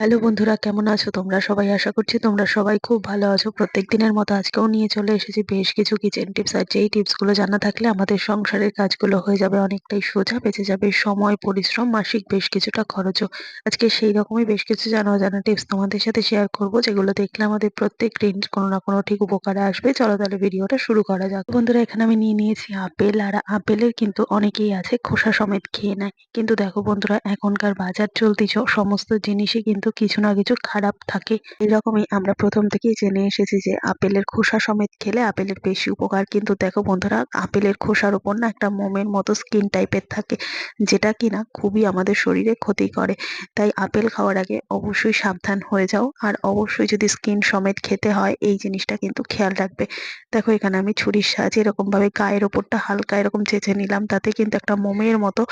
Hello বন্ধুরা, কেমন আছো তোমরা সবাই? আশা করছি তোমরা সবাই খুব ভালো আছো। প্রত্যেক দিনের মতো আজকেও নিয়ে চলে এসেছি বেশ কিছু কিচেন টিপস। আর যেই টিপস গুলো জানা থাকলে আমাদের সংসারের কাজগুলো হয়ে যাবে অনেকটাই সোজা, বেঁচে যাবে সময়, পরিশ্রম, মাসিক বেশ কিছুটা খরচও। আজকে সেই রকমই বেশ কিছু জানা অজানা টিপস তোমাদের সাথে শেয়ার করব, যেগুলো দেখলে আমাদের প্রত্যেক দিন কোনো না কোনো ঠিক উপকারে আসবে। চলো তাহলে ভিডিওটা শুরু করা যাক। বন্ধুরা, এখানে আমি নিয়ে নিয়েছি আপেল। আর আপেলের কিন্তু অনেকেই আছে খোসা সমেত খেয়ে নেয়, কিন্তু দেখো বন্ধুরা, এখনকার বাজার চলতি সমস্ত জিনিসই কিন্তু কিছু না কিছু খারাপ থাকে। এরকমই আমরা প্রথম থেকেই জেনে এসেছি যে আপেলের খোসা সমেত খেলে আপেলের বেশি উপকার। কিন্তু দেখো বন্ধুরা, আপেলের খোসার উপর না একটা মোমের মতো স্কিন টাইপের থাকে, যেটা কিনা খুবই আমাদের শরীরে ক্ষতি করে। তাই আপেল খাওয়ার আগে অবশ্যই সাবধান হয়ে যাও। আর অবশ্যই যদি স্কিন সমেত খেতে হয়, এই জিনিসটা কিন্তু খেয়াল রাখবে। দেখো, এখানে আমি ছুরির সাহায্যে এরকম ভাবে গায়ের ওপরটা হালকা এরকম চেঁচে নিলাম, তাতে কিন্তু একটা মোমের মতো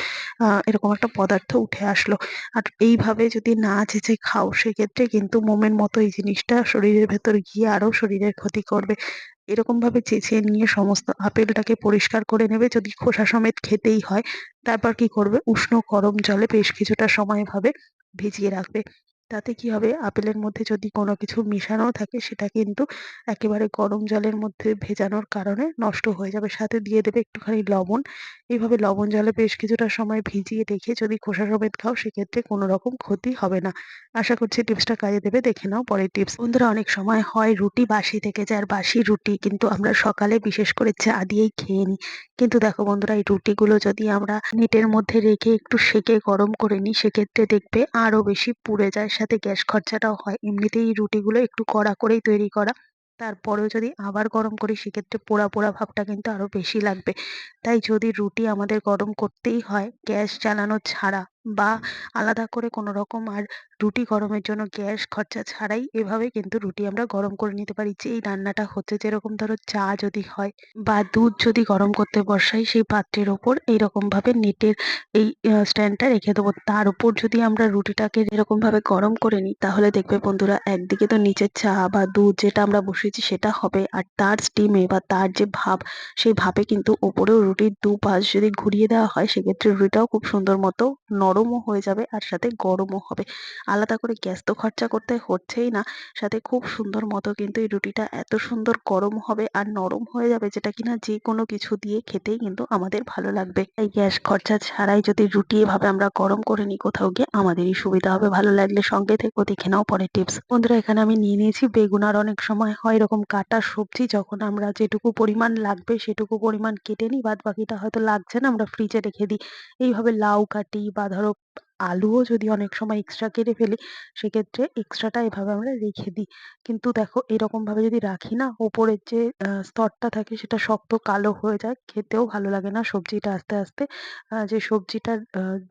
এরকম একটা পদার্থ উঠে আসলো। আর এইভাবে যদি না চেঁচে খাও, সেক্ষেত্রে কিন্তু মোমের মতো এই জিনিসটা শরীরের ভেতর গিয়ে আরো শরীরের ক্ষতি করবে। এরকম ভাবে চেঁচে নিয়ে সমস্ত আপেলটাকে পরিষ্কার করে নেবে, যদি খোসা সমেত খেতেই হয়। তারপর কি করবে, উষ্ণ গরম জলে বেশ কিছুটা সময় ভাবে ভিজিয়ে রাখবে। তাতে কি হবে, আপেলের মধ্যে যদি কোনো কিছু মিশানো থাকে, সেটা কিন্তু একেবারে গরম জলের মধ্যে ভেজানোর কারণে নষ্ট হয়ে যাবে। সাথে দিয়ে দেবে একটুখানি লবণ। এইভাবে লবণ জলে বেশ কিছুটা সময় ভিজিয়ে রেখে যদি খোসা সমেত খাও, সেক্ষেত্রে কোনো রকম ক্ষতি হবে না। আশা করছি টিপসটা কাজে দেবে। দেখে নাও পরের টিপস। বন্ধুরা, অনেক সময় হয় রুটি বাসি থেকে যায়, আর বাসি রুটি কিন্তু আমরা সকালে বিশেষ করে চা দিয়েই খেয়ে নিই। কিন্তু দেখো বন্ধুরা, এই রুটিগুলো যদি আমরা নেটের মধ্যে রেখে একটু সেকে গরম করে নিই, সেক্ষেত্রে দেখবে আরো বেশি পুড়ে যায়, সাথে গ্যাস খরচাটাও হয়। এমনিতেই এই রুটিগুলো একটু কড়া করেই তৈরি করা, তারপরেও যদি আবার গরম করি, সেক্ষেত্রে পোড়া পোড়া ভাবটা কিন্তু আরো বেশি লাগবে। তাই যদি রুটি আমাদের গরম করতেই হয় গ্যাস জ্বালানো ছাড়া, বা আলাদা করে কোনো রকম আর রুটি গরমের জন্য গ্যাস খরচা ছাড়াই, এভাবে কিন্তু রুটি আমরা গরম করে নিতে পারি। যে এই রান্নাটা হচ্ছে, যেরকম ধরো চা যদি হয় বা দুধ যদি গরম করতে বসাই, সেই পাত্রের ওপর এইরকম ভাবে নেটের এই স্ট্যান্ডটা রেখে দেবো। তার উপর যদি আমরা রুটিটাকে এরকম ভাবে গরম করে নিই, তাহলে দেখবে বন্ধুরা, একদিকে তো নিচের চা বা দুধ যেটা আমরা বসিয়েছি সেটা হবে, আর তার স্টিমে বা তার যে ভাপ, সেই ভাপে কিন্তু ওপরেও রুটির দুপাশ যদি ঘুরিয়ে দেওয়া হয়, সেক্ষেত্রে রুটিটাও খুব সুন্দর মতো নরমও হয়ে যাবে, আর সাথে গরমও হবে। আলাদা করে গ্যাস তো খরচা করতে হচ্ছেই না, সাথে খুব সুন্দর মতো কিন্তু এই রুটিটা এত সুন্দর গরম হবে আর নরম হয়ে যাবে, যেটা কিনা যে কোনো কিছু দিয়ে খেতেই কিন্তু আমাদের ভালো লাগবে। এই গ্যাস খরচা ছাড়াই যদি রুটি এভাবে আমরা গরম করে নিই কোথাও গিয়ে, আমাদেরই সুবিধা হবে। ভালো লাগলে সঙ্গে থেকো, দেখে নাও পরের টিপস। বন্ধুরা, এখানে আমি নিয়ে নিয়েছি বেগুন। আর অনেক সময় হয় এরকম কাটা সবজি, যখন আমরা যেটুকু পরিমাণ লাগবে সেটুকু পরিমাণ কেটে নিই, বাদ বাকিটা হয়তো লাগছে না, আমরা ফ্রিজে রেখে দিই। এইভাবে লাউ কাটি, বা ধরো আলুও যদি অনেক সময় এক্সট্রা কেটে ফেলি, সেক্ষেত্রে এক্সট্রাটা এভাবে আমরা রেখে দিই। কিন্তু দেখো, এরকম ভাবে যদি রাখি না, ওপরের যে স্তরটা থাকে সেটা শক্ত কালো হয়ে যায়, খেতেও ভালো লাগে না। সবজিটা আস্তে আস্তে যে সবজিটার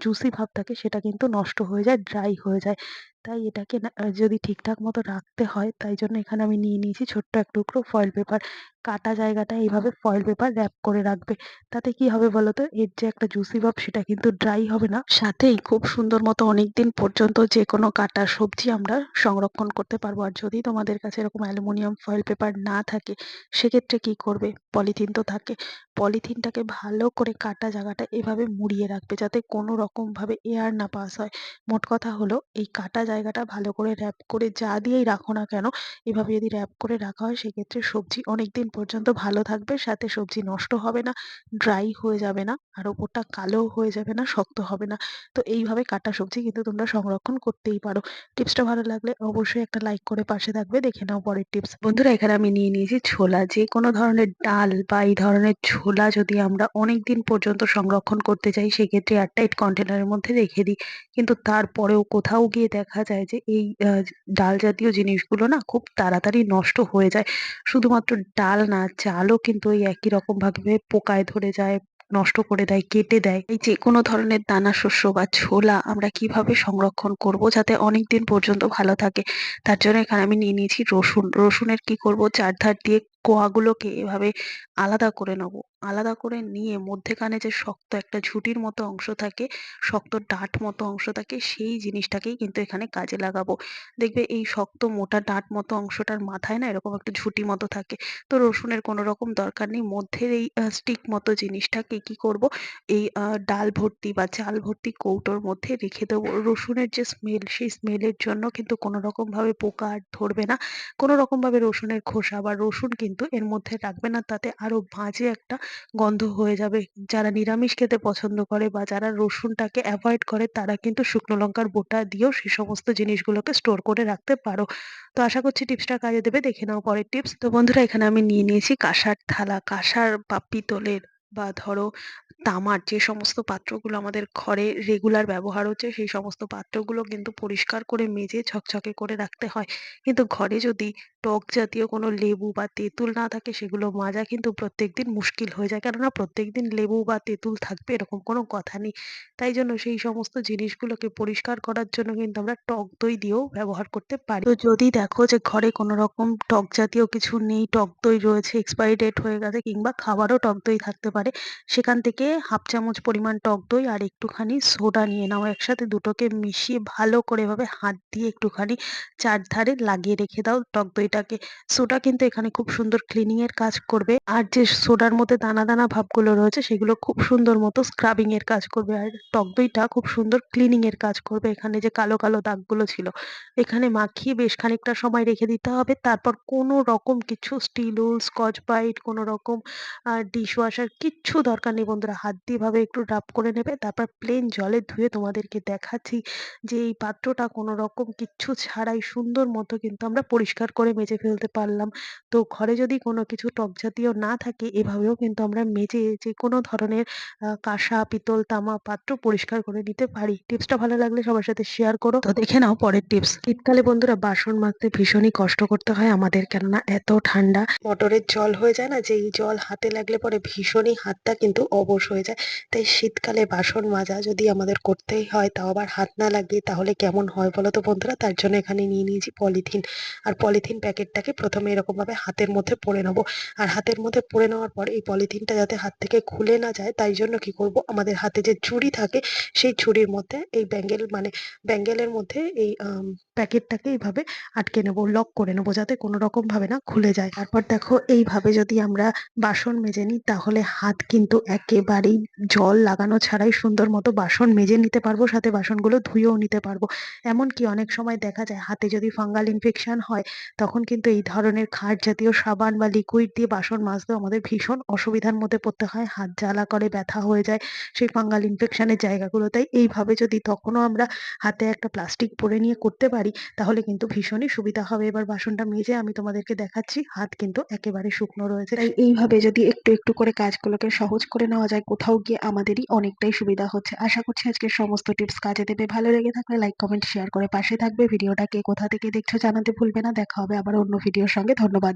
জুসি ভাব থাকে, সেটা কিন্তু নষ্ট হয়ে যায়, ড্রাই হয়ে যায়। তাই এটাকে না যদি ঠিকঠাক মতো রাখতে হয়, তাই জন্য এখানে আমি নিয়ে নিয়েছি ছোট্ট এক টুকরো ফয়েল পেপার। কাটা জায়গাটা এইভাবে ফয়েল পেপার র‍্যাপ করে রাখবে। তাতে কি হবে বলতো, এর যে একটা জুসি ভাব, সেটা কিন্তু ড্রাই হবে না, সাথেই খুব সুন্দর মতো অনেকদিন পর্যন্ত যে কোনো কাটা সবজি আমরা সংরক্ষণ করতে পারবো। আর যদি তোমাদের কাছে এরকম অ্যালুমিনিয়াম ফয়েল পেপার না থাকে, সেক্ষেত্রে কি করবে, পলিথিন তো থাকে, পলিথিনটাকে ভালো করে কাটা জায়গাটা এভাবে মুড়িয়ে রাখবে, যাতে কোনো রকম ভাবে এয়ার না পাস হয়। মোট কথা হলো, এই কাটা জায়গাটা ভালো করে র‍্যাপ করে যা দিয়েই রাখো না কেন, এভাবে যদি র‍্যাপ করে রাখা হয়, সেক্ষেত্রে সবজি অনেকদিন পর্যন্ত ভালো থাকবে, সাথে সবজি নষ্ট হবে না, ড্রাই হয়ে যাবে না, আর ওপরটা কালো হয়ে যাবে না, শক্ত হবে না। তো এইভাবে কাটা সবজি কিন্তু তোমরা সংরক্ষণ করতেই পারো। টিপসটা ভালো লাগলে অবশ্যই একটা লাইক করে পাশে থাকবে। দেখে নাও পরের টিপস। বন্ধুরা, এখানে আমি নিয়ে নিয়েছি ছোলা। যে কোনো ধরনের ডাল বা এই ধরনের ছোলা যদি আমরা অনেক দিন পর্যন্ত সংরক্ষণ করতে চাই, সেক্ষেত্রে এয়ারটাইট কন্টেনারের মধ্যে রেখে দিই। কিন্তু তারপরেও কোথাও গিয়ে দেখা যায় যে এই ডাল জাতীয় জিনিসগুলো না খুব তাড়াতাড়ি নষ্ট হয়ে যায়। শুধুমাত্র ডাল না, চালও কিন্তু ওই একই রকম ভাবে পোকায় ধরে যায়, নষ্ট করে দেয়, কেটে দেয়। এই যে কোনো ধরনের দানা শস্য বা ছোলা আমরা কিভাবে সংরক্ষণ করব যাতে অনেক দিন পর্যন্ত ভালো থাকে, তার জন্য এখানে আমি নিয়ে নিয়েছি রসুন। রসুনের কি করব, চারধার দিয়ে কোয়াগুলোকে এভাবে আলাদা করে নেব। আলাদা করে নিয়ে মধ্যেখানে যে শক্ত একটা ঝুঁটির মতো অংশ থাকে, শক্ত ডাঁট মতো অংশ থাকে, সেই জিনিসটাকেই কিন্তু এখানে কাজে লাগাবো। দেখবে এই শক্ত মোটা ডাঁট মতো অংশটার মাথায় না এরকম একটা ঝুঁটি মতো থাকে। তো রসুনের কোনো রকম দরকার নেই। মধ্যের এই স্টিক মতো জিনিসটাকে কি করব, এই ডাল ভর্তি বা চাল ভর্তি কৌটোর মধ্যে রেখে দেবো। রসুনের যে স্মেল, সেই স্মেলের জন্য কিন্তু কোনো রকমভাবে পোকা আর ধরবে না। কোনো রকমভাবে রসুনের খোসা বা রসুন কিন্তু এর মধ্যে রাখবে না। তাতে আরো বাজে একটা গন্ধ হয়ে যাবে। যারা নিরামিষ খেতে পছন্দ করে বা যারা রসুনটাকে এভয়েড করে তারা কিন্তু শুকনো লঙ্কার বোটা দিয়েও সে সমস্ত জিনিসগুলোকে স্টোর করে রাখতে পারো। তো আশা করছি টিপসটা কাজে দেবে। দেখে নাও পরের টিপস। তো বন্ধুরা এখানে আমি নিয়ে নিয়েছি কাঁসার থালা, কাঁসার বা পিতলের বা ধরো তামার যে সমস্ত পাত্রগুলো আমাদের ঘরে রেগুলার ব্যবহার হচ্ছে সেই সমস্ত পাত্রগুলো কিন্তু পরিষ্কার করে মেজে ঝকঝকে করে রাখতে হয়। কিন্তু ঘরে যদি টক জাতীয় কোনো লেবু বা তেঁতুল না থাকে সেগুলো মাজা কিন্তু প্রত্যেকদিন মুশকিল হয়ে যায়। কেননা প্রত্যেকদিন লেবু বা তেঁতুল থাকবে এরকম কোনো কথা নেই। তাই জন্য সেই সমস্ত জিনিসগুলোকে পরিষ্কার করার জন্য কিন্তু আমরা টক দই দিয়েও ব্যবহার করতে পারি। তো যদি দেখো যে ঘরে কোনো রকম টক জাতীয় কিছু নেই, টক দই রয়েছে, এক্সপায়ারি ডেট হয়ে গেছে কিংবা খাবারও টক দই থাকতে পারে, সেখান থেকে হাফ চামচ পরিমাণ টক দই আর একটুখানি সোডা নিয়ে নাও। একসাথে দুটোকে মিশিয়ে ভালো করে এভাবে হাত দিয়ে একটুখানি চারধারে লাগিয়ে রেখে দাও টক দইটাকে। সোডা কিন্তু এখানে খুব সুন্দর ক্লিনিং এর কাজ করবে। আর যে সোডার মধ্যে দানা দানা ভাবগুলো রয়েছে সেগুলো খুব সুন্দর মতো স্ক্রাবিং এর কাজ করবে। আর টক দইটা খুব সুন্দর ক্লিনিং এর কাজ করবে। এখানে যে কালো কালো দাগগুলো ছিল, এখানে মাখিয়ে বেশ খানিকটা সময় রেখে দিতে হবে। তারপর কোনো রকম কিছু স্টিল উল, স্কচ ব্রাইট, কোনো রকম ডিশ ওয়াশার কিচ্ছু দরকার নেই বন্ধুরা। হাত দিয়ে এভাবে একটু রাব করে নেবে। তারপর প্লেন জলে ধুয়ে তোমাদেরকে দেখাচ্ছি যে এই পাত্রটা কোনো রকম কিচ্ছু ছাড়াই সুন্দর মতো কিন্তু আমরা পরিষ্কার করে মেজে ফেলতে পারলাম। তো ঘরে যদি কোনো কিছু টক জাতীয় না থাকে এভাবেও কিন্তু আমরা মেজে যেকোনো ধরনের কাঁসা, পিতল, তামা পাত্র পরিষ্কার করে নিতে পারি। টিপসটা ভালো লাগলে সবার সাথে শেয়ার করো। তো দেখে নাও পরের টিপস। শীতকালে বন্ধুরা বাসন মাজতে ভীষণই কষ্ট করতে হয় আমাদের, কেননা এত ঠান্ডা মোটরের জল হয়ে যায় না, যে এই জল হাতে লাগলে পরে ভীষণই হাতটা কিন্তু অবশ হয়ে যায়। তাই শীতকালে বাসন মাজা যদি আমাদের করতেই হয় তাও আবার হাত না লাগিয়ে, তাহলে কেমন হয় বলো তো বন্ধুরা? তার জন্য এখানে নিয়ে নিয়েছি পলিথিন। আর পলিথিন প্যাকেটটাকে প্রথমে এরকম ভাবে হাতের মধ্যে পরে নেবো। আর হাতের মধ্যে পরে নেওয়ার পর এই পলিথিনটা যাতে হাত থেকে খুলে না যায় তাই জন্য কি করব, আমাদের হাতে যে ছুরি থাকে সেই ছুরির মধ্যে এই ব্যাঙ্গেল মানে ব্যাঙ্গেলের মধ্যে এই প্যাকেটটাকে এইভাবে আটকে নেবো, লক করে নেবো যাতে কোনো রকম ভাবে না খুলে যায়। তারপর দেখো এইভাবে যদি আমরা বাসন মেজে নিই তাহলে হাত কিন্তু একেবারেই জল লাগানো ছাড়াই সুন্দর মতো বাসন মেজে নিতে পারবো, সাথে বাসনগুলো ধুয়েও নিতে পারবো। এমনকি অনেক সময় দেখা যায় হাতে যদি ফাঙ্গাল ইনফেকশন হয় তখন কিন্তু এই ধরনের খার জাতীয় সাবান বা লিকুইড দিয়ে বাসন মাজতেও আমাদের ভীষণ অসুবিধার মধ্যে পড়তে হয়। হাত জ্বালা করে, ব্যথা হয়ে যায় সেই ফাঙ্গাল ইনফেকশনের জায়গাগুলো। তাই এইভাবে যদি তখনও আমরা হাতে একটা প্লাস্টিক পরে নিয়ে করতে পারি তাহলে কিন্তু ভীষণই সুবিধা হবে। এবার বাসনটা মেজে আমি তোমাদেরকে দেখাচ্ছি, হাত কিন্তু একেবারে শুকনো রয়েছে। তাই এইভাবে যদি একটু একটু করে কাজগুলোকে সহজ করে নেওয়া যায় কোথাও গিয়ে আমাদেরই অনেকটাই সুবিধা হচ্ছে। আশা করছি আজকের সমস্ত টিপস কাজে দেবে। ভালো লেগে থাকলে লাইক, কমেন্ট, শেয়ার করে পাশে থাকবে। ভিডিওটা কে কোথা থেকে দেখছো জানাতে ভুলবে না। দেখা হবে আবার অন্য ভিডিওর সঙ্গে। ধন্যবাদ।